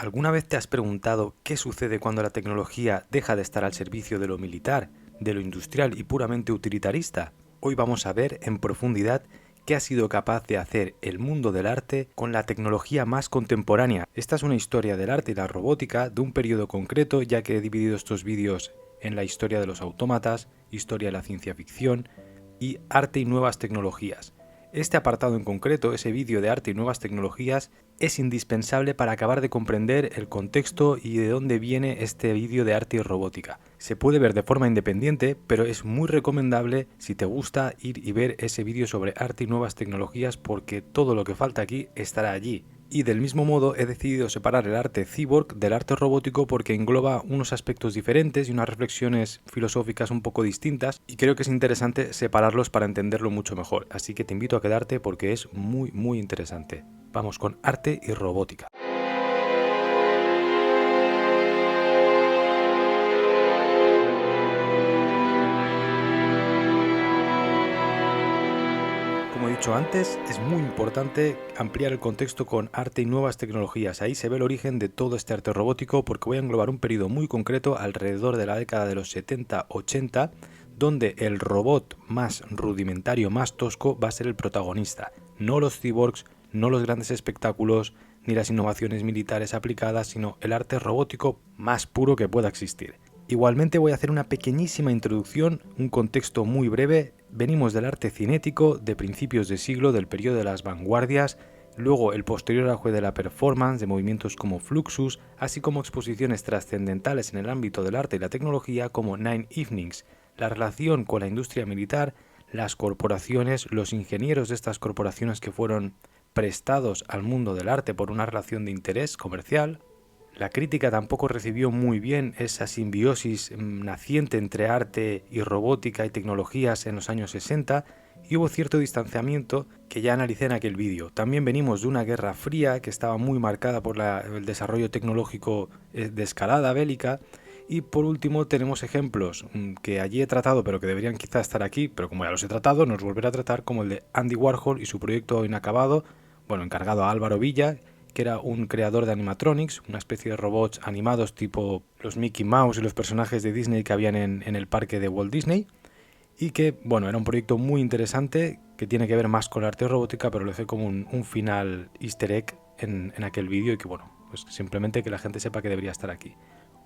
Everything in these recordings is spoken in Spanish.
¿Alguna vez te has preguntado qué sucede cuando la tecnología deja de estar al servicio de lo militar, de lo industrial y puramente utilitarista? Hoy vamos a ver en profundidad qué ha sido capaz de hacer el mundo del arte con la tecnología más contemporánea. Esta es una historia del arte y la robótica de un periodo concreto, ya que he dividido estos vídeos en la historia de los autómatas, historia de la ciencia ficción y arte y nuevas tecnologías. Este apartado en concreto, ese vídeo de arte y nuevas tecnologías, es indispensable para acabar de comprender el contexto y de dónde viene este vídeo de arte y robótica. Se puede ver de forma independiente, pero es muy recomendable, si te gusta, ir y ver ese vídeo sobre arte y nuevas tecnologías, porque todo lo que falta aquí estará allí. Y del mismo modo he decidido separar el arte cyborg del arte robótico porque engloba unos aspectos diferentes y unas reflexiones filosóficas un poco distintas, y creo que es interesante separarlos para entenderlo mucho mejor, así que te invito a quedarte porque es muy interesante. Vamos con arte y robótica. Como he dicho antes, es muy importante ampliar el contexto con arte y nuevas tecnologías. Ahí se ve el origen de todo este arte robótico, porque voy a englobar un periodo muy concreto alrededor de la década de los 70-80, donde el robot más rudimentario, más tosco, va a ser el protagonista. No los cyborgs, no los grandes espectáculos, ni las innovaciones militares aplicadas, sino el arte robótico más puro que pueda existir. Igualmente voy a hacer una pequeñísima introducción, un contexto muy breve. Venimos del arte cinético de principios de siglo, del periodo de las vanguardias, luego el posterior auge de la performance, de movimientos como Fluxus, así como exposiciones trascendentales en el ámbito del arte y la tecnología como Nine Evenings, la relación con la industria militar, las corporaciones, los ingenieros de estas corporaciones que fueron prestados al mundo del arte por una relación de interés comercial. La crítica tampoco recibió muy bien esa simbiosis naciente entre arte y robótica y tecnologías en los años 60, y hubo cierto distanciamiento que ya analicé en aquel vídeo. También venimos de una guerra fría que estaba muy marcada por el desarrollo tecnológico de escalada bélica. Y por último tenemos ejemplos que allí he tratado pero que deberían quizá estar aquí, pero como ya los he tratado, nos volveré a tratar, como el de Andy Warhol y su proyecto inacabado, encargado a Álvaro Villa, que era un creador de animatronics, una especie de robots animados tipo los Mickey Mouse y los personajes de Disney que habían en el parque de Walt Disney, y que, era un proyecto muy interesante que tiene que ver más con la arte robótica, pero lo hice como un final easter egg en aquel vídeo, y que, pues simplemente que la gente sepa que debería estar aquí.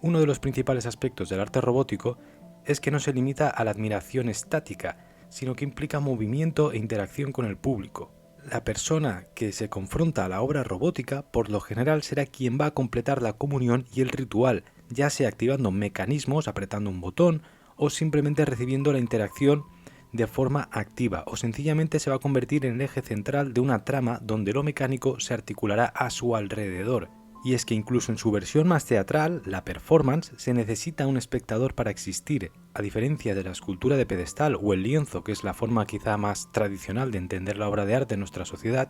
Uno de los principales aspectos del arte robótico es que no se limita a la admiración estática, sino que implica movimiento e interacción con el público. La persona que se confronta a la obra robótica por lo general será quien va a completar la comunión y el ritual, ya sea activando mecanismos, apretando un botón, o simplemente recibiendo la interacción de forma activa, o sencillamente se va a convertir en el eje central de una trama donde lo mecánico se articulará a su alrededor. Y es que incluso en su versión más teatral, la performance, se necesita un espectador para existir, a diferencia de la escultura de pedestal o el lienzo, que es la forma quizá más tradicional de entender la obra de arte en nuestra sociedad.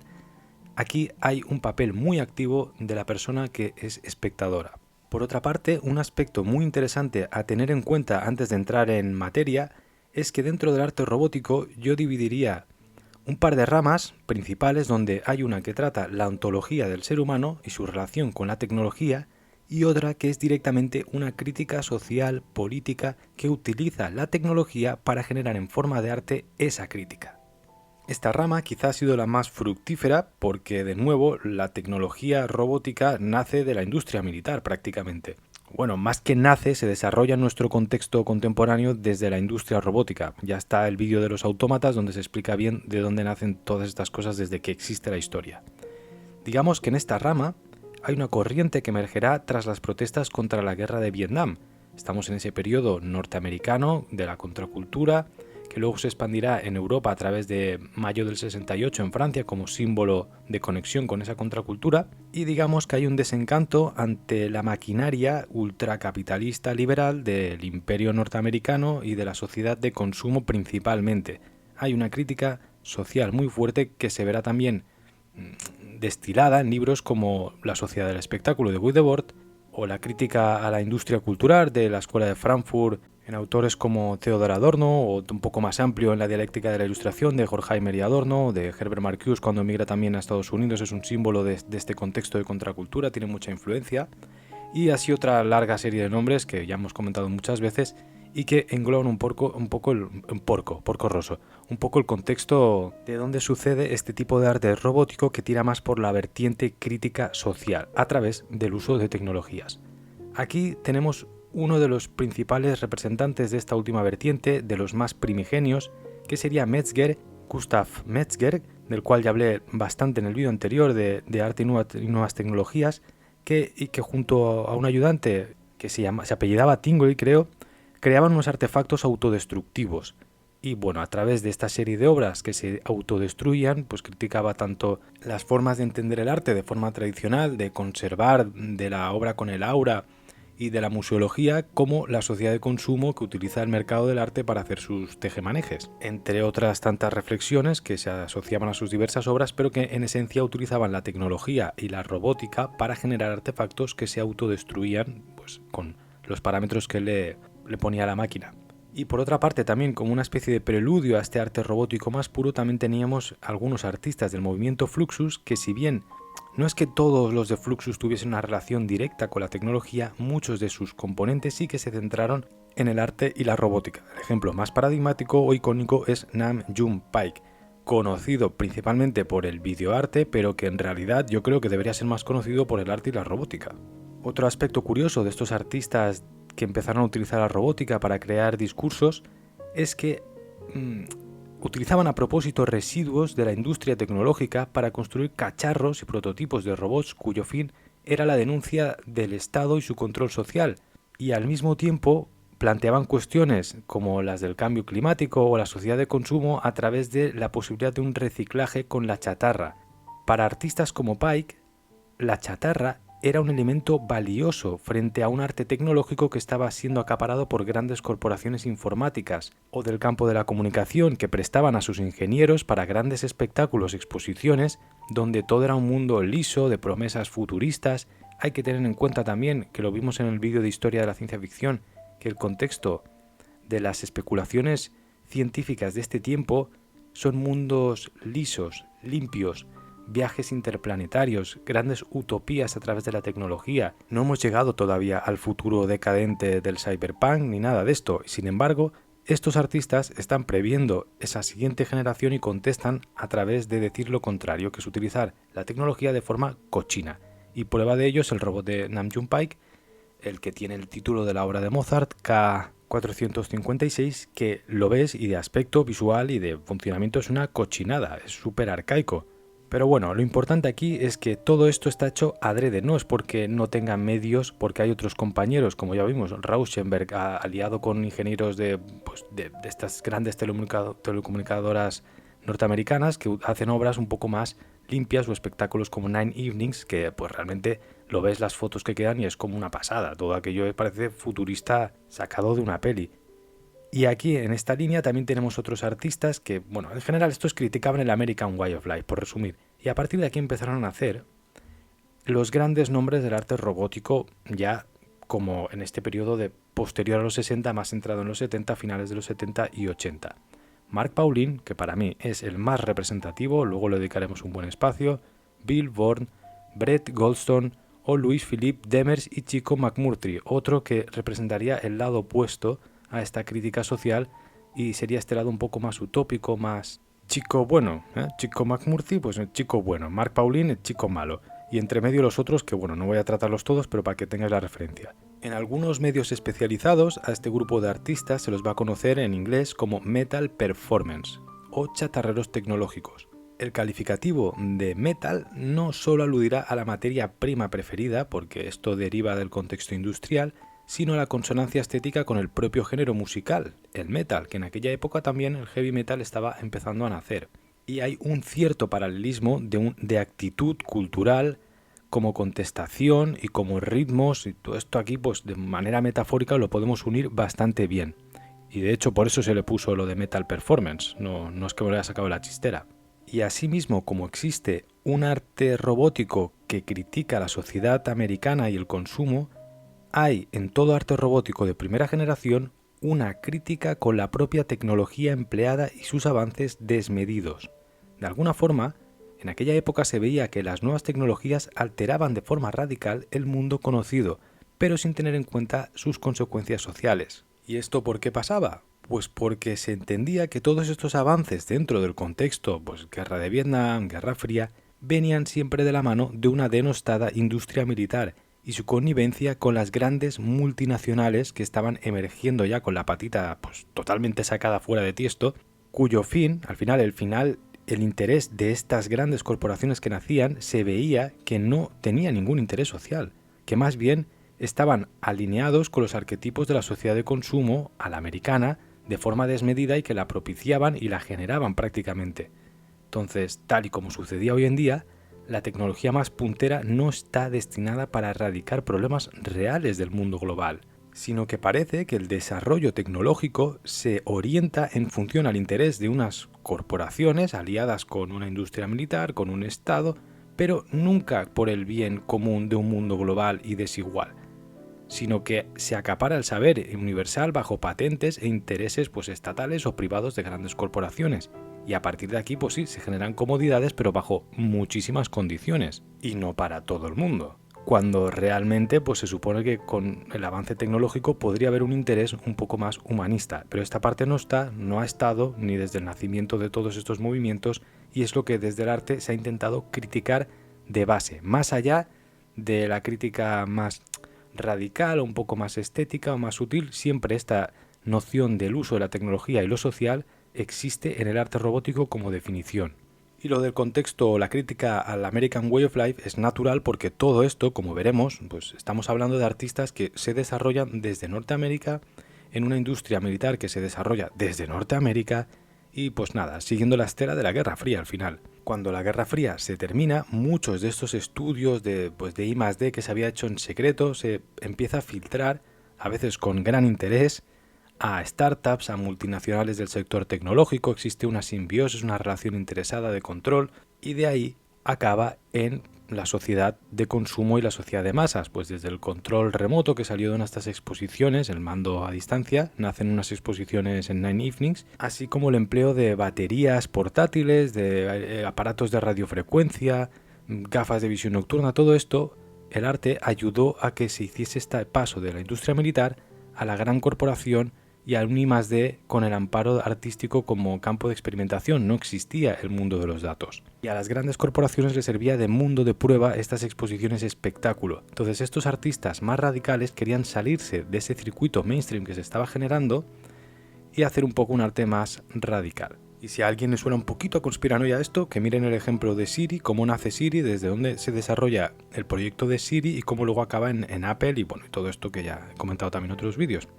Aquí hay un papel muy activo de la persona que es espectadora. Por otra parte, un aspecto muy interesante a tener en cuenta antes de entrar en materia es que dentro del arte robótico yo dividiría un par de ramas principales, donde hay una que trata la ontología del ser humano y su relación con la tecnología, y otra que es directamente una crítica social, política, que utiliza la tecnología para generar en forma de arte esa crítica. Esta rama quizá ha sido la más fructífera porque, de nuevo, la tecnología robótica nace de la industria militar prácticamente. Más que nace, se desarrolla en nuestro contexto contemporáneo desde la industria robótica. Ya está el vídeo de los autómatas donde se explica bien de dónde nacen todas estas cosas desde que existe la historia. Digamos que en esta rama hay una corriente que emergerá tras las protestas contra la guerra de Vietnam. Estamos en ese periodo norteamericano de la contracultura, que luego se expandirá en Europa a través de mayo del 68 en Francia como símbolo de conexión con esa contracultura, y digamos que hay un desencanto ante la maquinaria ultracapitalista liberal del imperio norteamericano y de la sociedad de consumo principalmente. Hay una crítica social muy fuerte que se verá también destilada en libros como La sociedad del espectáculo de Guy Debord o la crítica a la industria cultural de la Escuela de Frankfurt en autores como Theodor Adorno, o un poco más amplio en la dialéctica de la ilustración de Horkheimer y Adorno, de Herbert Marcuse cuando emigra también a Estados Unidos, es un símbolo de este contexto de contracultura, tiene mucha influencia, y así otra larga serie de nombres que ya hemos comentado muchas veces y que engloban un poco el contexto de donde sucede este tipo de arte robótico que tira más por la vertiente crítica social a través del uso de tecnologías. Aquí tenemos uno de los principales representantes de esta última vertiente, de los más primigenios, que sería Metzger, Gustav Metzger, del cual ya hablé bastante en el vídeo anterior de arte y nuevas tecnologías, que junto a un ayudante que se apellidaba Tingley, creo, creaban unos artefactos autodestructivos. Y bueno, a través de esta serie de obras que se autodestruían, pues criticaba tanto las formas de entender el arte de forma tradicional, de conservar de la obra con el aura y de la museología, como la sociedad de consumo que utiliza el mercado del arte para hacer sus tejemanejes, entre otras tantas reflexiones que se asociaban a sus diversas obras, pero que en esencia utilizaban la tecnología y la robótica para generar artefactos que se autodestruían, pues con los parámetros que le ponía a la máquina. Y por otra parte, también como una especie de preludio a este arte robótico más puro, también teníamos algunos artistas del movimiento Fluxus que, si bien no es que todos los de Fluxus tuviesen una relación directa con la tecnología, muchos de sus componentes sí que se centraron en el arte y la robótica. El ejemplo más paradigmático o icónico es Nam June Paik, conocido principalmente por el videoarte, pero que en realidad yo creo que debería ser más conocido por el arte y la robótica. Otro aspecto curioso de estos artistas que empezaron a utilizar la robótica para crear discursos es que utilizaban a propósito residuos de la industria tecnológica para construir cacharros y prototipos de robots cuyo fin era la denuncia del Estado y su control social, y al mismo tiempo planteaban cuestiones como las del cambio climático o la sociedad de consumo a través de la posibilidad de un reciclaje con la chatarra. Para artistas como Pike, la chatarra era un elemento valioso frente a un arte tecnológico que estaba siendo acaparado por grandes corporaciones informáticas o del campo de la comunicación que prestaban a sus ingenieros para grandes espectáculos y exposiciones donde todo era un mundo liso de promesas futuristas. Hay que tener en cuenta también, que lo vimos en el vídeo de historia de la ciencia ficción, que el contexto de las especulaciones científicas de este tiempo son mundos lisos, limpios, viajes interplanetarios, grandes utopías a través de la tecnología. No hemos llegado todavía al futuro decadente del cyberpunk ni nada de esto. Sin embargo, estos artistas están previendo esa siguiente generación y contestan a través de decir lo contrario, que es utilizar la tecnología de forma cochina. Y prueba de ello es el robot de Nam June Paik, el que tiene el título de la obra de Mozart, K456, que lo ves y de aspecto visual y de funcionamiento es una cochinada, es súper arcaico. Pero bueno, lo importante aquí es que todo esto está hecho adrede, no es porque no tengan medios, porque hay otros compañeros, como ya vimos, Rauschenberg aliado con ingenieros de estas grandes telecomunicadoras norteamericanas que hacen obras un poco más limpias o espectáculos como Nine Evenings, que pues realmente lo ves las fotos que quedan y es como una pasada, todo aquello parece futurista sacado de una peli. Y aquí en esta línea también tenemos otros artistas que, bueno, en general estos criticaban el American Way of Life, por resumir, y a partir de aquí empezaron a nacer los grandes nombres del arte robótico, ya como en este periodo de posterior a los 60, más centrado en los 70, finales de los 70 y 80. Mark Pauling, que para mí es el más representativo, luego le dedicaremos un buen espacio, Bill Bourne, Brett Goldstone o Louis-Philippe Demers y Chico McMurtry, otro que representaría el lado opuesto a esta crítica social y sería este lado un poco más utópico, más chico bueno, Chico McMurtry, pues el chico bueno, Mark Pauling el chico malo, y entre medio los otros que bueno, no voy a tratarlos todos, pero para que tengáis la referencia. En algunos medios especializados a este grupo de artistas se los va a conocer en inglés como Metal Performance o chatarreros tecnológicos. El calificativo de metal no solo aludirá a la materia prima preferida, porque esto deriva del contexto industrial, sino a la consonancia estética con el propio género musical, el metal, que en aquella época también el heavy metal estaba empezando a nacer. Y hay un cierto paralelismo de actitud cultural como contestación y como ritmos, y todo esto aquí pues de manera metafórica lo podemos unir bastante bien. Y de hecho por eso se le puso lo de metal performance, no es que me lo haya sacado de la chistera. Y asimismo, como existe un arte robótico que critica la sociedad americana y el consumo, hay en todo arte robótico de primera generación una crítica con la propia tecnología empleada y sus avances desmedidos. De alguna forma, en aquella época se veía que las nuevas tecnologías alteraban de forma radical el mundo conocido, pero sin tener en cuenta sus consecuencias sociales. ¿Y esto por qué pasaba? Pues porque se entendía que todos estos avances dentro del contexto, pues guerra de Vietnam, Guerra Fría, venían siempre de la mano de una denostada industria militar y su connivencia con las grandes multinacionales que estaban emergiendo ya con la patita pues totalmente sacada fuera de tiesto, cuyo fin, el interés de estas grandes corporaciones que nacían se veía que no tenía ningún interés social, que más bien estaban alineados con los arquetipos de la sociedad de consumo a la americana de forma desmedida y que la propiciaban y la generaban prácticamente. Entonces, tal y como sucedía hoy en día, la tecnología más puntera no está destinada para erradicar problemas reales del mundo global, sino que parece que el desarrollo tecnológico se orienta en función al interés de unas corporaciones aliadas con una industria militar, con un Estado, pero nunca por el bien común de un mundo global y desigual, sino que se acapara el saber universal bajo patentes e intereses pues estatales o privados de grandes corporaciones. Y a partir de aquí, pues sí, se generan comodidades, pero bajo muchísimas condiciones, y no para todo el mundo. Cuando realmente pues se supone que con el avance tecnológico podría haber un interés un poco más humanista, pero esta parte no ha estado ni desde el nacimiento de todos estos movimientos, y es lo que desde el arte se ha intentado criticar de base, más allá de la crítica más radical o un poco más estética o más sutil, siempre esta noción del uso de la tecnología y lo social existe en el arte robótico como definición. Y lo del contexto o la crítica al American Way of Life es natural porque todo esto, como veremos, pues estamos hablando de artistas que se desarrollan desde Norteamérica, en una industria militar que se desarrolla desde Norteamérica y pues nada, siguiendo la estela de la Guerra Fría al final. Cuando la Guerra Fría se termina, muchos de estos estudios de I+D que se había hecho en secreto se empieza a filtrar, a veces con gran interés, a startups, a multinacionales del sector tecnológico. Existe una simbiosis, una relación interesada de control, y de ahí acaba en la sociedad de consumo y la sociedad de masas, pues desde el control remoto que salió de una de estas exposiciones, el mando a distancia, nacen unas exposiciones en Nine Evenings, así como el empleo de baterías portátiles, de aparatos de radiofrecuencia, gafas de visión nocturna. Todo esto, el arte ayudó a que se hiciese este paso de la industria militar a la gran corporación y al un I+D con el amparo artístico como campo de experimentación. No existía el mundo de los datos. Y a las grandes corporaciones les servía de mundo de prueba estas exposiciones espectáculo. Entonces estos artistas más radicales querían salirse de ese circuito mainstream que se estaba generando y hacer un poco un arte más radical. Y si a alguien le suena un poquito a conspiranoia esto, que miren el ejemplo de Siri, cómo nace Siri, desde dónde se desarrolla el proyecto de Siri y cómo luego acaba en Apple y bueno, y todo esto que ya he comentado también en otros vídeos.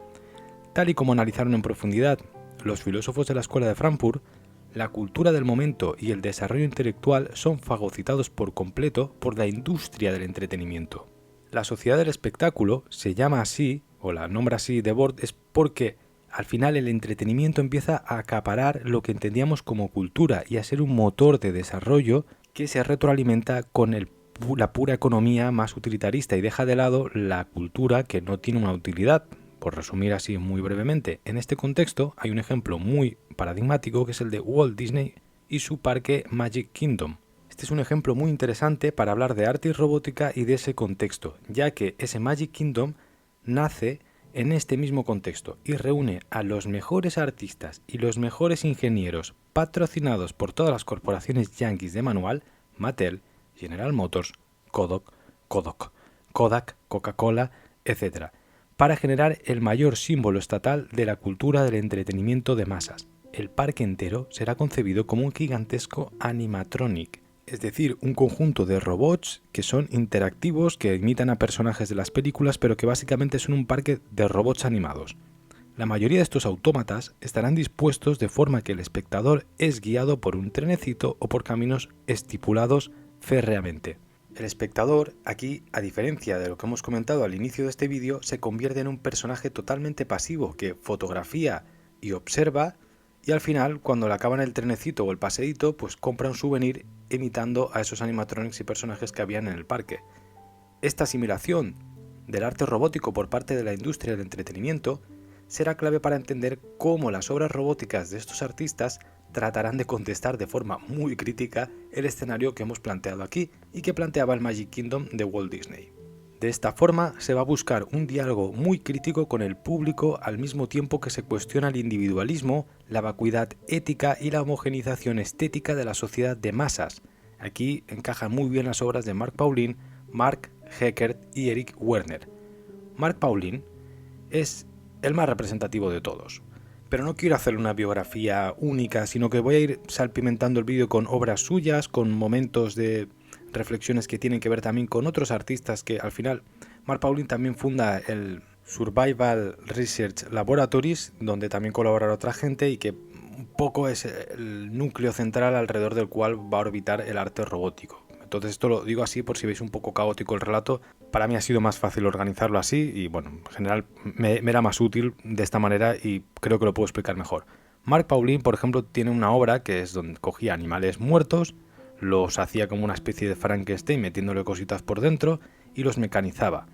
Tal y como analizaron en profundidad los filósofos de la Escuela de Frankfurt, la cultura del momento y el desarrollo intelectual son fagocitados por completo por la industria del entretenimiento. La sociedad del espectáculo se llama así, o la nombra así Debord, es porque al final el entretenimiento empieza a acaparar lo que entendíamos como cultura y a ser un motor de desarrollo que se retroalimenta con la pura economía más utilitarista y deja de lado la cultura que no tiene una utilidad. Por resumir así muy brevemente, en este contexto hay un ejemplo muy paradigmático que es el de Walt Disney y su parque Magic Kingdom. Este es un ejemplo muy interesante para hablar de arte y robótica y de ese contexto, ya que ese Magic Kingdom nace en este mismo contexto y reúne a los mejores artistas y los mejores ingenieros patrocinados por todas las corporaciones yankees de manual, Mattel, General Motors, Kodak, Coca-Cola, etc., para generar el mayor símbolo estatal de la cultura del entretenimiento de masas. El parque entero será concebido como un gigantesco animatronic, es decir, un conjunto de robots que son interactivos, que imitan a personajes de las películas, pero que básicamente son un parque de robots animados. La mayoría de estos autómatas estarán dispuestos de forma que el espectador es guiado por un trenecito o por caminos estipulados férreamente. El espectador, aquí, a diferencia de lo que hemos comentado al inicio de este vídeo, se convierte en un personaje totalmente pasivo que fotografía y observa, y al final, cuando le acaban el trenecito o el paseíto, pues compra un souvenir imitando a esos animatronics y personajes que habían en el parque. Esta asimilación del arte robótico por parte de la industria del entretenimiento será clave para entender cómo las obras robóticas de estos artistas tratarán de contestar de forma muy crítica el escenario que hemos planteado aquí y que planteaba el Magic Kingdom de Walt Disney. De esta forma se va a buscar un diálogo muy crítico con el público al mismo tiempo que se cuestiona el individualismo, la vacuidad ética y la homogeneización estética de la sociedad de masas. Aquí encajan muy bien las obras de Mark Pauling, Mark Heckert y Eric Werner. Mark Pauling es el más representativo de todos. Pero no quiero hacer una biografía única, sino que voy a ir salpimentando el vídeo con obras suyas, con momentos de reflexiones que tienen que ver también con otros artistas que al final Mark Pauling también funda el Survival Research Laboratories, donde también colabora otra gente y que un poco es el núcleo central alrededor del cual va a orbitar el arte robótico. Entonces esto lo digo así por si veis un poco caótico el relato. Para mí ha sido más fácil organizarlo así y bueno, en general me era más útil de esta manera y creo que lo puedo explicar mejor. Mark Pauling, por ejemplo, tiene una obra que es donde cogía animales muertos, los hacía como una especie de Frankenstein metiéndole cositas por dentro y los mecanizaba.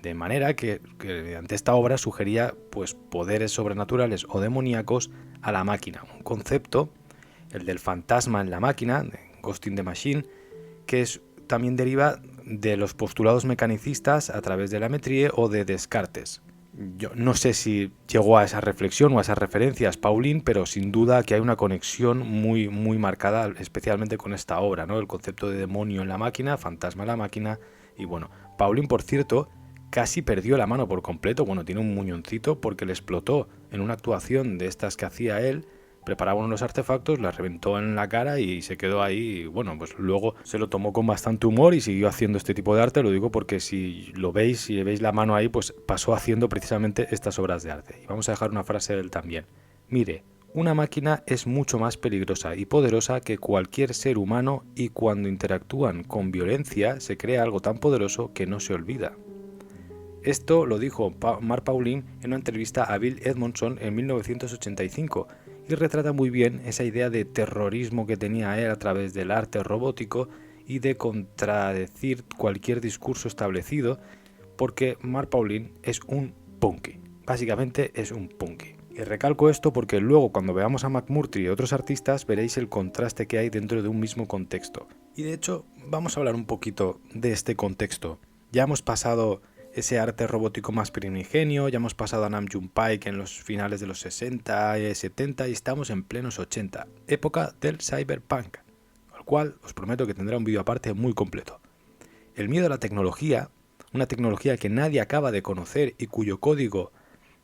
De manera que mediante esta obra sugería pues poderes sobrenaturales o demoníacos a la máquina. Un concepto, el del fantasma en la máquina, de Ghost in the Machine, que también deriva de los postulados mecanicistas a través de la Metrie o de Descartes. Yo no sé si llegó a esa reflexión o a esas referencias Pauling, pero sin duda que hay una conexión muy marcada, especialmente con esta obra, ¿no? El concepto de demonio en la máquina, fantasma en la máquina. Y bueno, Pauling, por cierto, casi perdió la mano por completo. Bueno, tiene un muñoncito porque le explotó en una actuación de estas que hacía él. Preparaba unos artefactos, la reventó en la cara y se quedó ahí. Y bueno, pues luego se lo tomó con bastante humor y siguió haciendo este tipo de arte. Lo digo porque si lo veis, si veis la mano ahí, pues pasó haciendo precisamente estas obras de arte. Y vamos a dejar una frase de él también. Mire, una máquina es mucho más peligrosa y poderosa que cualquier ser humano y cuando interactúan con violencia se crea algo tan poderoso que no se olvida. Esto lo dijo Mark Pauling en una entrevista a Bill Edmondson en 1985 y retrata muy bien esa idea de terrorismo que tenía él a través del arte robótico y de contradecir cualquier discurso establecido, porque Mark Pauling es un punky, básicamente es un punky. Y recalco esto porque luego cuando veamos a McMurtry y otros artistas veréis el contraste que hay dentro de un mismo contexto. Y de hecho vamos a hablar un poquito de este contexto. Ya hemos pasado ese arte robótico más primigenio, ya hemos pasado a Nam June Paik en los finales de los 60 y 70 y estamos en plenos 80, época del cyberpunk, al cual os prometo que tendrá un vídeo aparte muy completo. El miedo a la tecnología, una tecnología que nadie acaba de conocer y cuyo código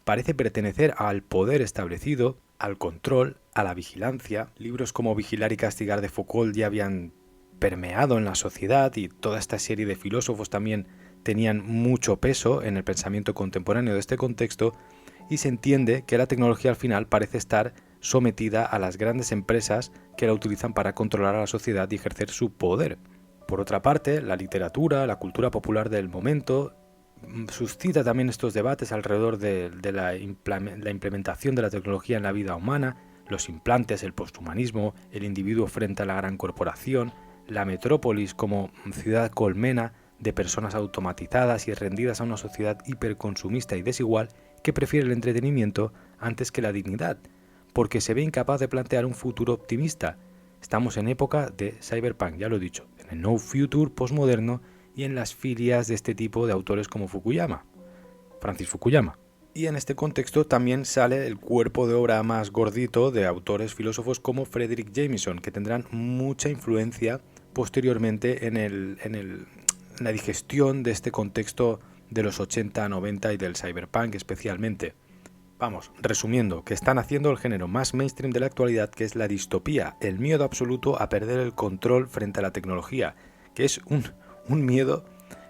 parece pertenecer al poder establecido, al control, a la vigilancia. Libros como Vigilar y castigar de Foucault ya habían permeado en la sociedad y toda esta serie de filósofos también tenían mucho peso en el pensamiento contemporáneo de este contexto y se entiende que la tecnología al final parece estar sometida a las grandes empresas que la utilizan para controlar a la sociedad y ejercer su poder. Por otra parte, la literatura, la cultura popular del momento suscita también estos debates alrededor de la implementación de la tecnología en la vida humana, los implantes, el posthumanismo, el individuo frente a la gran corporación, la metrópolis como ciudad colmena de personas automatizadas y rendidas a una sociedad hiperconsumista y desigual que prefiere el entretenimiento antes que la dignidad, porque se ve incapaz de plantear un futuro optimista. Estamos en época de cyberpunk, ya lo he dicho, en el no future postmoderno y en las filias de este tipo de autores como Francis Fukuyama. Y en este contexto también sale el cuerpo de obra más gordito de autores filósofos como Frederick Jameson, que tendrán mucha influencia posteriormente en la digestión de este contexto de los 80, 90 y del cyberpunk especialmente. Vamos, resumiendo, que están haciendo el género más mainstream de la actualidad, que es la distopía, el miedo absoluto a perder el control frente a la tecnología, que es un miedo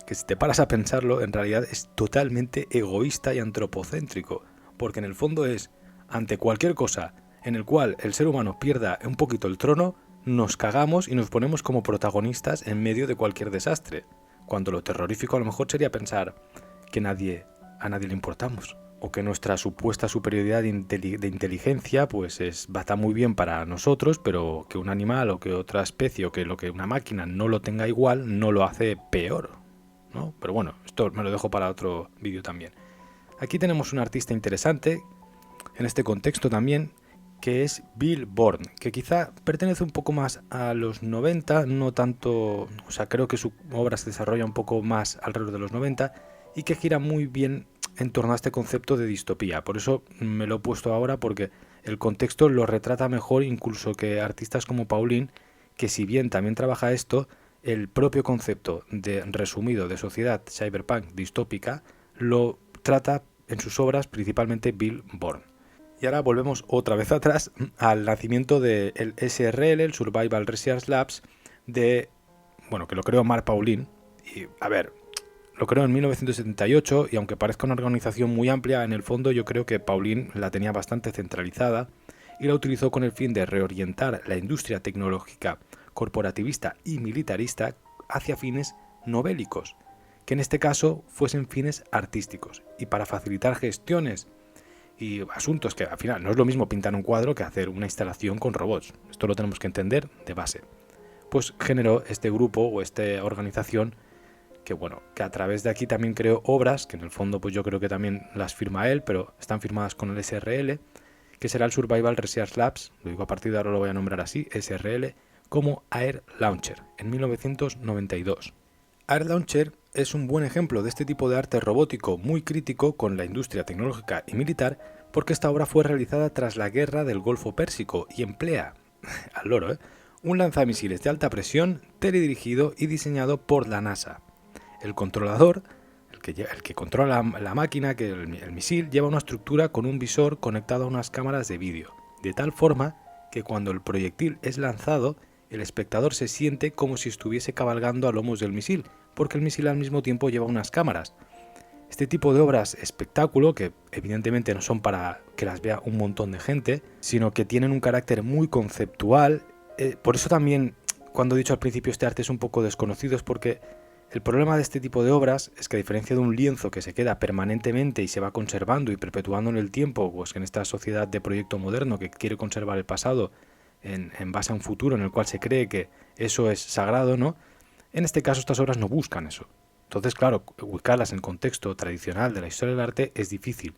que si te paras a pensarlo, en realidad es totalmente egoísta y antropocéntrico, porque en el fondo es, ante cualquier cosa en el cual el ser humano pierda un poquito el trono, nos cagamos y nos ponemos como protagonistas en medio de cualquier desastre, cuando lo terrorífico a lo mejor sería pensar que a nadie le importamos, o que nuestra supuesta superioridad de inteligencia pues está muy bien para nosotros, pero que un animal o que otra especie o que lo que una máquina no lo tenga igual no lo hace peor, ¿no? Pero bueno, esto me lo dejo para otro vídeo también. Aquí tenemos un artista interesante en este contexto también, que es Bill Bourne, que quizá pertenece un poco más a los 90, no tanto, o sea, creo que su obra se desarrolla un poco más alrededor de los 90 y que gira muy bien en torno a este concepto de distopía. Por eso me lo he puesto ahora, porque el contexto lo retrata mejor incluso que artistas como Pauline, que si bien también trabaja esto, el propio concepto de resumido de sociedad cyberpunk distópica lo trata en sus obras principalmente Bill Bourne. Y ahora volvemos otra vez atrás al nacimiento del SRL, el Survival Research Labs, que lo creó Mark Pauline. Y, a ver, lo creó en 1978 y aunque parezca una organización muy amplia, en el fondo yo creo que Pauline la tenía bastante centralizada y la utilizó con el fin de reorientar la industria tecnológica corporativista y militarista hacia fines no bélicos, que en este caso fuesen fines artísticos, y para facilitar gestiones y asuntos que al final no es lo mismo pintar un cuadro que hacer una instalación con robots. Esto lo tenemos que entender de base. Pues generó este grupo o esta organización que a través de aquí también creó obras, que en el fondo pues yo creo que también las firma él, pero están firmadas con el SRL, que será el Survival Research Labs, lo digo a partir de ahora lo voy a nombrar así, SRL, como Air Launcher, en 1992. Air Launcher es un buen ejemplo de este tipo de arte robótico muy crítico con la industria tecnológica y militar, porque esta obra fue realizada tras la guerra del Golfo Pérsico y emplea, al loro, un lanzamisiles de alta presión teledirigido y diseñado por la NASA. El controlador, el que controla la máquina, que el misil, lleva una estructura con un visor conectado a unas cámaras de vídeo, de tal forma que cuando el proyectil es lanzado, el espectador se siente como si estuviese cabalgando a lomos del misil, porque el misil al mismo tiempo lleva unas cámaras. Este tipo de obras espectáculo, que evidentemente no son para que las vea un montón de gente, sino que tienen un carácter muy conceptual, por eso también cuando he dicho al principio este arte es un poco desconocido, es porque el problema de este tipo de obras es que a diferencia de un lienzo que se queda permanentemente y se va conservando y perpetuando en el tiempo, pues en esta sociedad de proyecto moderno que quiere conservar el pasado en base a un futuro en el cual se cree que eso es sagrado, ¿no? En este caso estas obras no buscan eso. Entonces, claro, ubicarlas en el contexto tradicional de la historia del arte es difícil.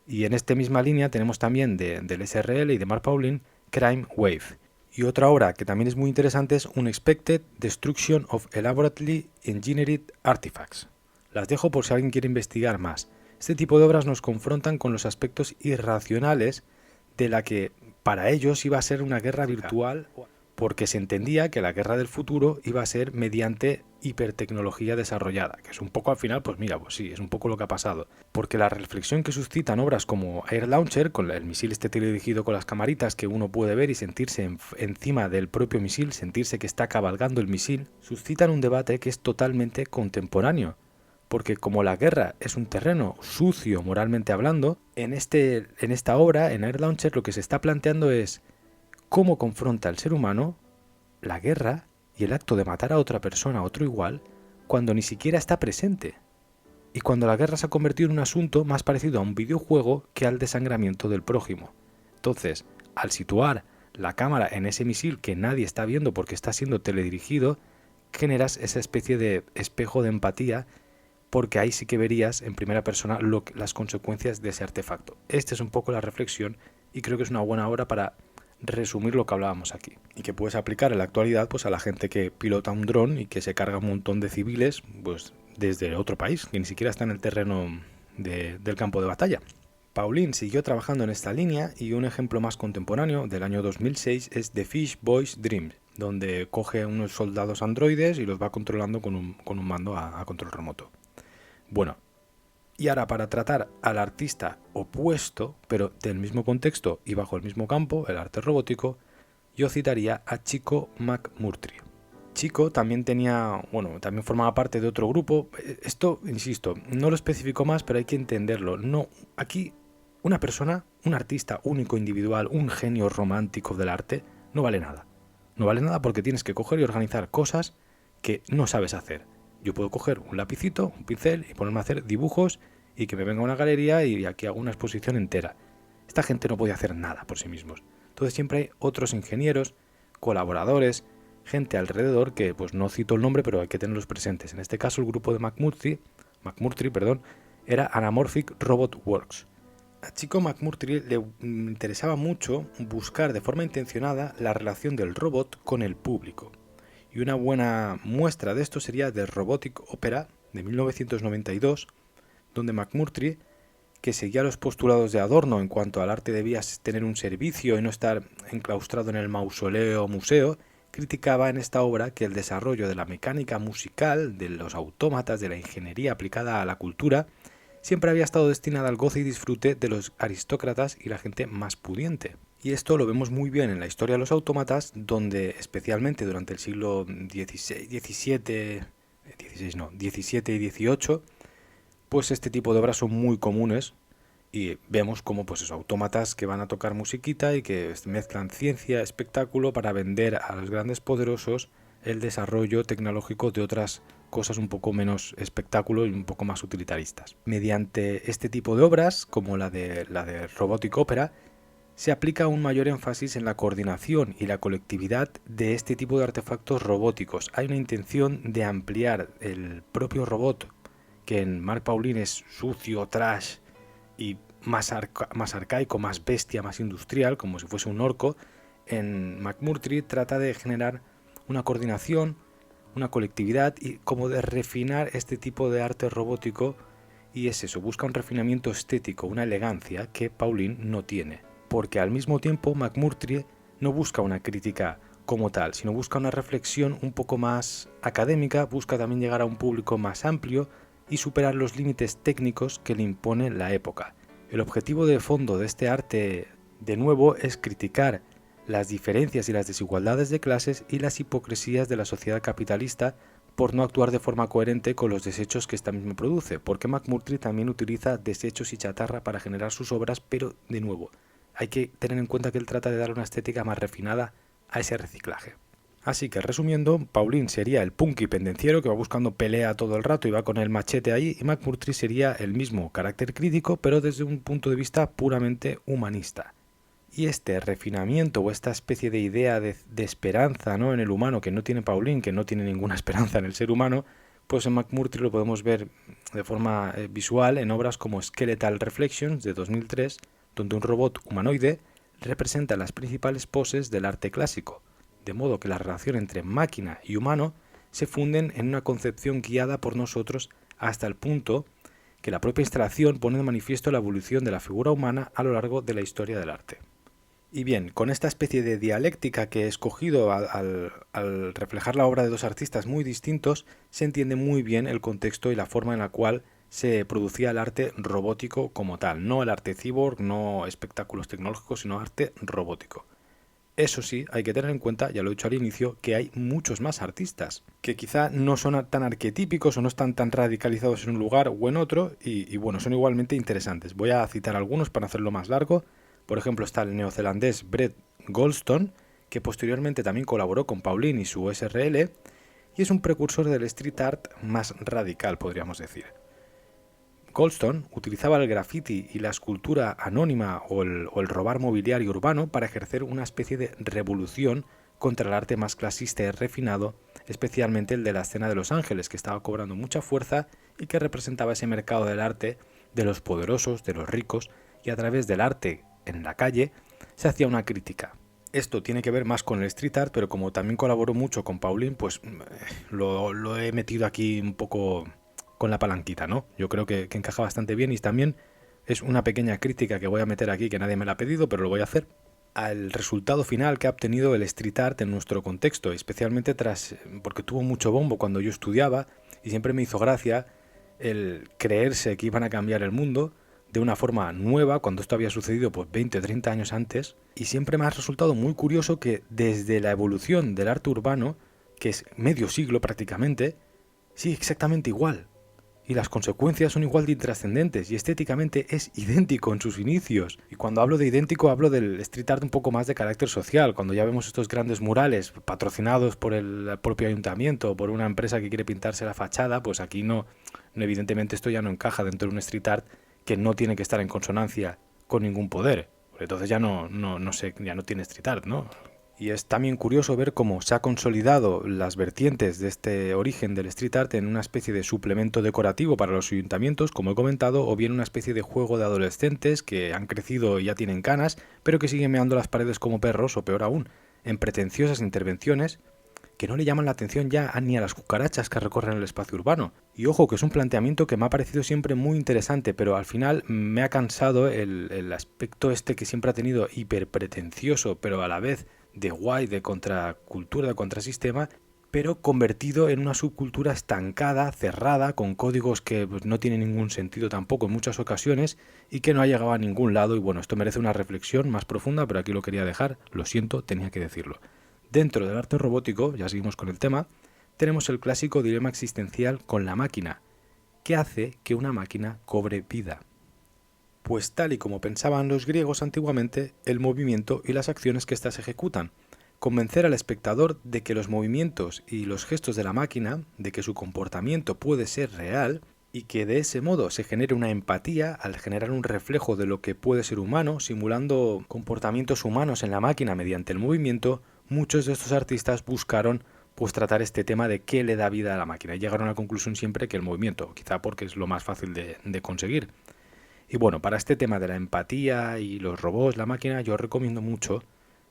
Y en esta misma línea tenemos también del SRL y de Mark Pauline, Crime Wave. Y otra obra que también es muy interesante es Unexpected Destruction of Elaborately Engineered Artifacts. Las dejo por si alguien quiere investigar más. Este tipo de obras nos confrontan con los aspectos irracionales de la que para ellos iba a ser una guerra virtual, porque se entendía que la guerra del futuro iba a ser mediante hipertecnología desarrollada, que es un poco al final, pues mira, pues sí, es un poco lo que ha pasado. Porque la reflexión que suscitan obras como Air Launcher, con el misil este teledirigido con las camaritas que uno puede ver y sentirse encima del propio misil, sentirse que está cabalgando el misil, suscitan un debate que es totalmente contemporáneo. Porque como la guerra es un terreno sucio moralmente hablando, en esta obra, en Air Launcher, lo que se está planteando es cómo confronta el ser humano la guerra y el acto de matar a otra persona, a otro igual, cuando ni siquiera está presente. Y cuando la guerra se ha convertido en un asunto más parecido a un videojuego que al desangramiento del prójimo. Entonces, al situar la cámara en ese misil que nadie está viendo porque está siendo teledirigido, generas esa especie de espejo de empatía, porque ahí sí que verías en primera persona las consecuencias de ese artefacto. Esta es un poco la reflexión y creo que es una buena obra para resumir lo que hablábamos aquí, y que puedes aplicar en la actualidad pues a la gente que pilota un dron y que se carga un montón de civiles pues desde otro país, que ni siquiera está en el terreno del campo de batalla. Pauline siguió trabajando en esta línea y un ejemplo más contemporáneo del año 2006 es The Fish Boys Dream, donde coge unos soldados androides y los va controlando con un mando a control remoto. Bueno, y ahora para tratar al artista opuesto, pero del mismo contexto y bajo el mismo campo, el arte robótico, yo citaría a Chico McMurtry. Chico también también formaba parte de otro grupo. Esto, insisto, no lo especifico más, pero hay que entenderlo. No, aquí una persona, un artista único, individual, un genio romántico del arte, no vale nada. No vale nada porque tienes que coger y organizar cosas que no sabes hacer. Yo puedo coger un lapicito, un pincel y ponerme a hacer dibujos y que me venga una galería y aquí hago una exposición entera. Esta gente no puede hacer nada por sí mismos. Entonces siempre hay otros ingenieros, colaboradores, gente alrededor que pues no cito el nombre pero hay que tenerlos presentes. En este caso el grupo de McMurtry, era Anamorphic Robot Works. A Chico McMurtry le interesaba mucho buscar de forma intencionada la relación del robot con el público. Y una buena muestra de esto sería The Robotic Opera de 1992, donde McMurtry, que seguía los postulados de Adorno en cuanto al arte debía tener un servicio y no estar enclaustrado en el mausoleo o museo, criticaba en esta obra que el desarrollo de la mecánica musical, de los autómatas, de la ingeniería aplicada a la cultura, siempre había estado destinada al goce y disfrute de los aristócratas y la gente más pudiente. Y esto lo vemos muy bien en la historia de los autómatas, donde especialmente durante el siglo XVI y XVIII, pues este tipo de obras son muy comunes y vemos como pues esos autómatas que van a tocar musiquita y que mezclan ciencia, espectáculo para vender a los grandes poderosos el desarrollo tecnológico de otras cosas un poco menos espectáculo y un poco más utilitaristas. Mediante este tipo de obras, como la de Robotic Opera, se aplica un mayor énfasis en la coordinación y la colectividad de este tipo de artefactos robóticos. Hay una intención de ampliar el propio robot, que en Mark Pauling es sucio, trash y más arcaico, más bestia, más industrial, como si fuese un orco. En McMurtry trata de generar una coordinación, una colectividad y como de refinar este tipo de arte robótico, y es eso, busca un refinamiento estético, una elegancia que Pauling no tiene, porque al mismo tiempo McMurtry no busca una crítica como tal, sino busca una reflexión un poco más académica, busca también llegar a un público más amplio y superar los límites técnicos que le impone la época. El objetivo de fondo de este arte, de nuevo, es criticar las diferencias y las desigualdades de clases y las hipocresías de la sociedad capitalista por no actuar de forma coherente con los desechos que esta misma produce, porque McMurtry también utiliza desechos y chatarra para generar sus obras, pero de nuevo, hay que tener en cuenta que él trata de dar una estética más refinada a ese reciclaje. Así que resumiendo, Pauling sería el punky pendenciero que va buscando pelea todo el rato y va con el machete ahí, y McMurtry sería el mismo carácter crítico, pero desde un punto de vista puramente humanista. Y este refinamiento o esta especie de idea de esperanza, ¿no?, en el humano que no tiene Pauling, que no tiene ninguna esperanza en el ser humano, pues en McMurtry lo podemos ver de forma visual en obras como Skeletal Reflections de 2003, donde un robot humanoide representa las principales poses del arte clásico, de modo que la relación entre máquina y humano se funden en una concepción guiada por nosotros hasta el punto que la propia instalación pone de manifiesto la evolución de la figura humana a lo largo de la historia del arte. Y bien, con esta especie de dialéctica que he escogido al reflejar la obra de dos artistas muy distintos, se entiende muy bien el contexto y la forma en la cual se producía el arte robótico como tal, no el arte cyborg, no espectáculos tecnológicos, sino arte robótico. Eso sí, hay que tener en cuenta, ya lo he dicho al inicio, que hay muchos más artistas, que quizá no son tan arquetípicos o no están tan radicalizados en un lugar o en otro, y bueno, son igualmente interesantes. Voy a citar algunos para hacerlo más largo. Por ejemplo, está el neozelandés Brett Goldstone, que posteriormente también colaboró con Pauling y su SRL, y es un precursor del street art más radical, podríamos decir. Goldstone utilizaba el graffiti y la escultura anónima o el robar mobiliario urbano para ejercer una especie de revolución contra el arte más clasista y refinado, especialmente el de la escena de Los Ángeles, que estaba cobrando mucha fuerza y que representaba ese mercado del arte de los poderosos, de los ricos, y a través del arte en la calle se hacía una crítica. Esto tiene que ver más con el street art, pero como también colaboró mucho con Pauling, pues lo he metido aquí un poco con la palanquita, ¿no? Yo creo que encaja bastante bien, y también es una pequeña crítica que voy a meter aquí, que nadie me la ha pedido, pero lo voy a hacer, al resultado final que ha obtenido el street art en nuestro contexto, especialmente porque tuvo mucho bombo cuando yo estudiaba, y siempre me hizo gracia el creerse que iban a cambiar el mundo de una forma nueva, cuando esto había sucedido pues 20 o 30 años antes, y siempre me ha resultado muy curioso que desde la evolución del arte urbano, que es medio siglo prácticamente, sigue exactamente igual. Y las consecuencias son igual de intrascendentes, y estéticamente es idéntico en sus inicios. Y cuando hablo de idéntico hablo del street art un poco más de carácter social, cuando ya vemos estos grandes murales patrocinados por el propio ayuntamiento o por una empresa que quiere pintarse la fachada, pues aquí no evidentemente esto ya no encaja dentro de un street art que no tiene que estar en consonancia con ningún poder. Entonces ya no sé, ya no tiene street art, ¿no? Y es también curioso ver cómo se ha consolidado las vertientes de este origen del street art en una especie de suplemento decorativo para los ayuntamientos, como he comentado, o bien una especie de juego de adolescentes que han crecido y ya tienen canas, pero que siguen meando las paredes como perros, o peor aún, en pretenciosas intervenciones que no le llaman la atención ya ni a las cucarachas que recorren el espacio urbano. Y ojo, que es un planteamiento que me ha parecido siempre muy interesante, pero al final me ha cansado el aspecto este que siempre ha tenido hiperpretencioso, pero a la vez de guay, de contracultura, de contrasistema, pero convertido en una subcultura estancada, cerrada, con códigos que pues, no tienen ningún sentido tampoco en muchas ocasiones y que no ha llegado a ningún lado. Y bueno, esto merece una reflexión más profunda, pero aquí lo quería dejar, lo siento, tenía que decirlo. Dentro del arte robótico, ya seguimos con el tema, tenemos el clásico dilema existencial con la máquina. ¿Qué hace que una máquina cobre vida? Pues tal y como pensaban los griegos antiguamente, el movimiento y las acciones que éstas ejecutan. Convencer al espectador de que los movimientos y los gestos de la máquina, de que su comportamiento puede ser real, y que de ese modo se genere una empatía al generar un reflejo de lo que puede ser humano, simulando comportamientos humanos en la máquina mediante el movimiento. Muchos de estos artistas buscaron pues tratar este tema de qué le da vida a la máquina y llegaron a la conclusión siempre que el movimiento, quizá porque es lo más fácil de conseguir. Y bueno, para este tema de la empatía y los robots, la máquina, yo recomiendo mucho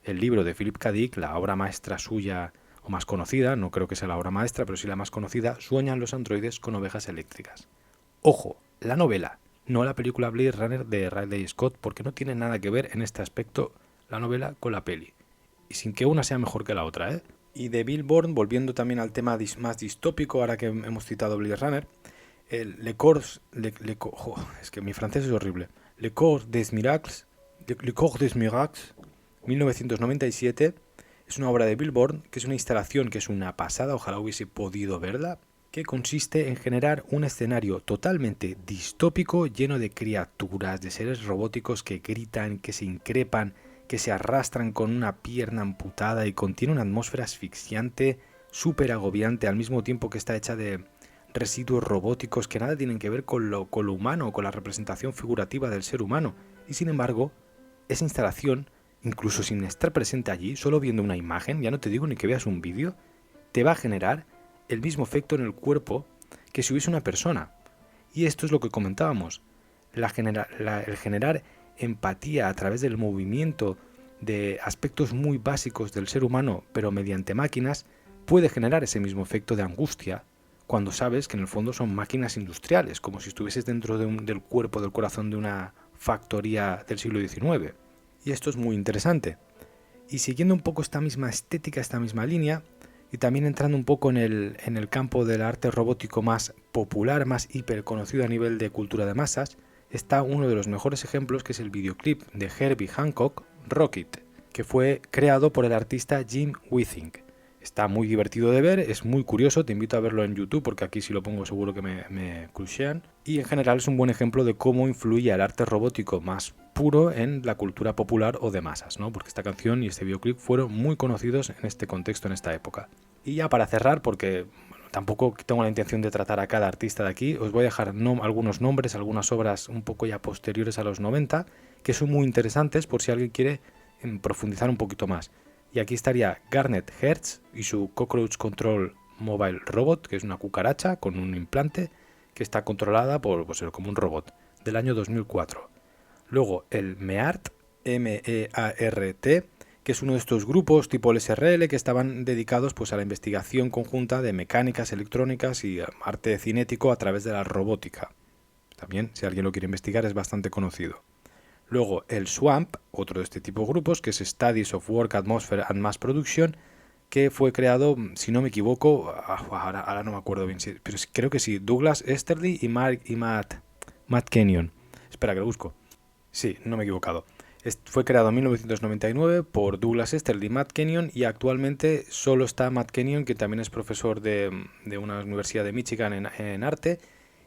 el libro de Philip K. Dick, la obra maestra suya o más conocida, no creo que sea la obra maestra, pero sí la más conocida, Sueñan los androides con ovejas eléctricas. Ojo, la novela, no la película Blade Runner de Ridley Scott, porque no tiene nada que ver en este aspecto la novela con la peli. Y sin que una sea mejor que la otra, ¿eh? Y de Bill Bourne, volviendo también al tema más distópico, ahora que hemos citado Blade Runner, es que mi francés es horrible. Le Corps des Miracles, 1997, es una obra de Bill Bourne, que es una instalación que es una pasada, ojalá hubiese podido verla, que consiste en generar un escenario totalmente distópico, lleno de criaturas, de seres robóticos que gritan, que se increpan, que se arrastran con una pierna amputada y contiene una atmósfera asfixiante, súper agobiante, al mismo tiempo que está hecha de residuos robóticos que nada tienen que ver con lo humano, con la representación figurativa del ser humano. Y sin embargo, esa instalación, incluso sin estar presente allí, solo viendo una imagen, ya no te digo ni que veas un vídeo, te va a generar el mismo efecto en el cuerpo que si hubiese una persona. Y esto es lo que comentábamos, el generar empatía a través del movimiento de aspectos muy básicos del ser humano, pero mediante máquinas, puede generar ese mismo efecto de angustia, cuando sabes que en el fondo son máquinas industriales, como si estuvieses dentro del cuerpo, del corazón de una factoría del siglo XIX. Y esto es muy interesante. Y siguiendo un poco esta misma estética, esta misma línea, y también entrando un poco en el campo del arte robótico más popular, más hiperconocido a nivel de cultura de masas, está uno de los mejores ejemplos, que es el videoclip de Herbie Hancock, Rocket, que fue creado por el artista Jim Withing. Está muy divertido de ver, es muy curioso, te invito a verlo en YouTube porque aquí si lo pongo seguro que me crushean. Y en general es un buen ejemplo de cómo influye el arte robótico más puro en la cultura popular o de masas, ¿no? Porque esta canción y este videoclip fueron muy conocidos en este contexto, en esta época. Y ya para cerrar, porque bueno, tampoco tengo la intención de tratar a cada artista de aquí, os voy a dejar algunos nombres, algunas obras un poco ya posteriores a los 90, que son muy interesantes por si alguien quiere profundizar un poquito más. Y aquí estaría Garnet Hertz y su Cockroach Control Mobile Robot, que es una cucaracha con un implante que está controlada por como un robot, del año 2004. Luego el MEART, M-E-A-R-T, que es uno de estos grupos tipo el SRL que estaban dedicados pues, a la investigación conjunta de mecánicas electrónicas y arte cinético a través de la robótica. También, si alguien lo quiere investigar, es bastante conocido. Luego el SWAMP, otro de este tipo de grupos, que es Studies of Work, Atmosphere and Mass Production, que fue creado, si no me equivoco, ahora no me acuerdo bien, pero creo que sí, Douglas Esterly y Matt Kenyon. Espera, que lo busco. Sí, no me he equivocado. Fue creado en 1999 por Douglas Esterly y Matt Kenyon y actualmente solo está Matt Kenyon, que también es profesor de una universidad de Michigan en arte,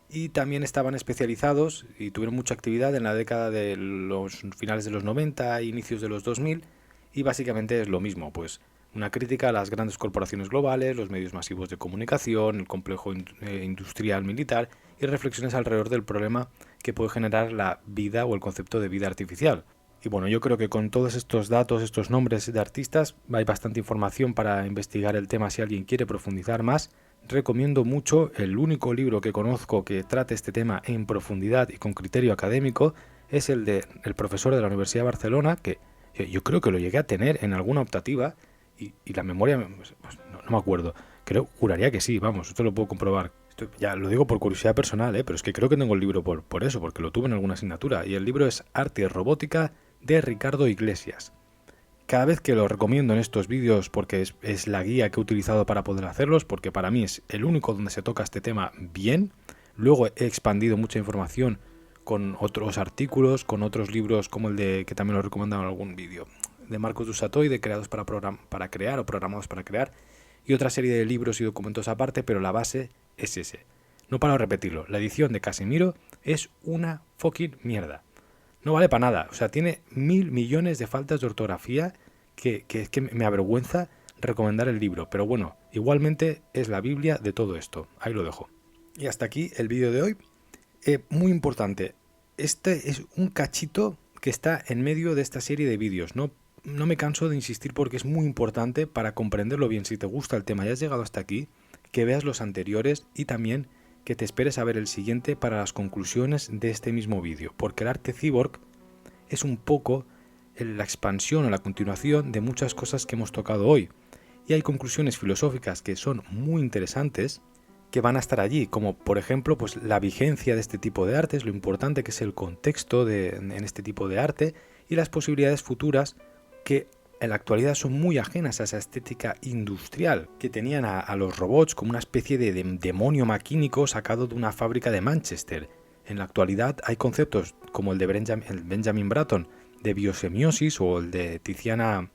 y también estaban especializados y tuvieron mucha actividad en la década de los finales de los 90 e inicios de los 2000 y básicamente es lo mismo, pues una crítica a las grandes corporaciones globales, los medios masivos de comunicación, el complejo industrial militar y reflexiones alrededor del problema que puede generar la vida o el concepto de vida artificial. Y bueno, yo creo que con todos estos datos, estos nombres de artistas, hay bastante información para investigar el tema si alguien quiere profundizar más. Recomiendo mucho el único libro que conozco que trate este tema en profundidad y con criterio académico, es el de el profesor de la Universidad de Barcelona, que yo creo que lo llegué a tener en alguna optativa y la memoria, pues, no me acuerdo. Juraría que sí, vamos, esto lo puedo comprobar. Esto ya lo digo por curiosidad personal, pero es que creo que tengo el libro por eso, porque lo tuve en alguna asignatura. Y el libro es Arte y Robótica, de Ricardo Iglesias. Cada vez que lo recomiendo en estos vídeos, porque es la guía que he utilizado para poder hacerlos, porque para mí es el único donde se toca este tema bien. Luego he expandido mucha información con otros artículos, con otros libros como el de, que también lo he recomendado en algún vídeo, de Marcos Dusatoy, de Creados para Crear o Programados para Crear, y otra serie de libros y documentos aparte, pero la base es ese. No paro de repetirlo, la edición de Casimiro es una fucking mierda. No vale para nada, o sea, tiene 1000 millones de faltas de ortografía que me avergüenza recomendar el libro, pero bueno, igualmente es la Biblia de todo esto, ahí lo dejo. Y hasta aquí el vídeo de hoy. Muy importante, este es un cachito que está en medio de esta serie de vídeos, no me canso de insistir porque es muy importante para comprenderlo bien. Si te gusta el tema y has llegado hasta aquí, que veas los anteriores y también que te esperes a ver el siguiente para las conclusiones de este mismo vídeo, porque el arte cyborg es un poco la expansión o la continuación de muchas cosas que hemos tocado hoy, y hay conclusiones filosóficas que son muy interesantes que van a estar allí, como por ejemplo pues la vigencia de este tipo de artes, lo importante que es el contexto en este tipo de arte y las posibilidades futuras que en la actualidad son muy ajenas a esa estética industrial que tenían a los robots como una especie de demonio maquínico sacado de una fábrica de Manchester. En la actualidad hay conceptos como el de Benjamin Bratton de biosemiosis o el de Tiziana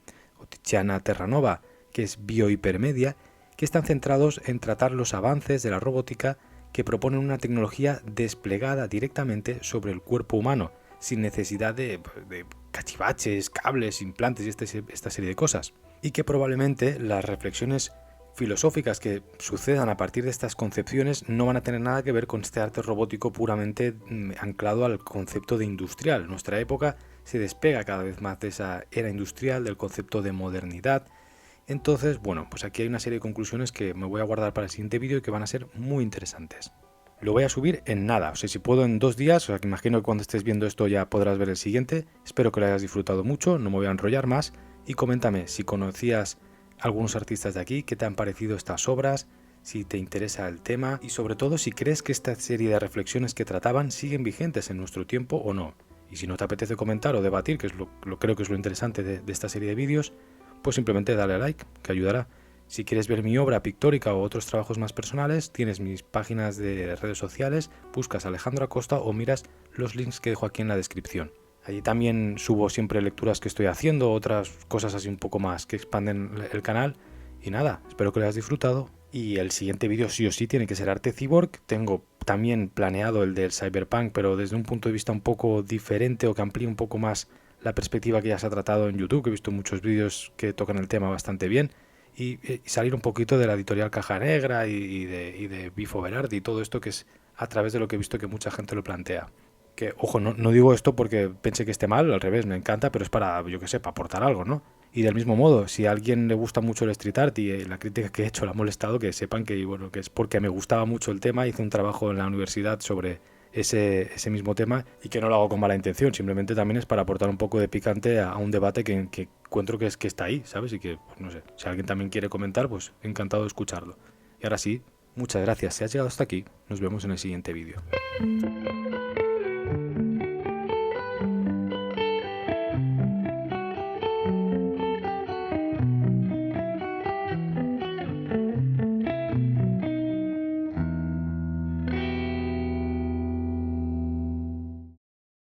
Terranova, que es biohipermedia, que están centrados en tratar los avances de la robótica que proponen una tecnología desplegada directamente sobre el cuerpo humano, sin necesidad de cachivaches, cables, implantes y esta serie de cosas. Y que probablemente las reflexiones filosóficas que sucedan a partir de estas concepciones no van a tener nada que ver con este arte robótico puramente anclado al concepto de industrial. Nuestra época se despega cada vez más de esa era industrial, del concepto de modernidad. Entonces, bueno, pues aquí hay una serie de conclusiones que me voy a guardar para el siguiente vídeo y que van a ser muy interesantes. Lo voy a subir en nada, o sea, si puedo en 2 días, o sea, que imagino que cuando estés viendo esto ya podrás ver el siguiente. Espero que lo hayas disfrutado mucho, no me voy a enrollar más y coméntame si conocías algunos artistas de aquí, qué te han parecido estas obras, si te interesa el tema y sobre todo si crees que esta serie de reflexiones que trataban siguen vigentes en nuestro tiempo o no. Y si no te apetece comentar o debatir, que es creo que es lo interesante de esta serie de vídeos, pues simplemente dale a like, que ayudará. Si quieres ver mi obra pictórica o otros trabajos más personales, tienes mis páginas de redes sociales, buscas Alejandro Acosta o miras los links que dejo aquí en la descripción. Allí también subo siempre lecturas que estoy haciendo, otras cosas así un poco más que expanden el canal. Y nada, espero que lo hayas disfrutado. Y el siguiente vídeo sí o sí tiene que ser arte cyborg. Tengo también planeado el del cyberpunk, pero desde un punto de vista un poco diferente o que amplíe un poco más la perspectiva que ya se ha tratado en YouTube, que he visto muchos vídeos que tocan el tema bastante bien. Y salir un poquito de la editorial Caja Negra y de Bifo Berardi y todo esto que es a través de lo que he visto que mucha gente lo plantea. Que, ojo, no digo esto porque pense que esté mal, al revés, me encanta, pero es para, yo que sé, para aportar algo, ¿no? Y del mismo modo, si a alguien le gusta mucho el street art y la crítica que he hecho le ha molestado, que sepan que, bueno, que es porque me gustaba mucho el tema, hice un trabajo en la universidad sobre ese mismo tema y que no lo hago con mala intención, simplemente también es para aportar un poco de picante a un debate que encuentro que está ahí, ¿sabes? Y que, pues, no sé, si alguien también quiere comentar, pues encantado de escucharlo. Y ahora sí, muchas gracias, si has llegado hasta aquí, nos vemos en el siguiente vídeo.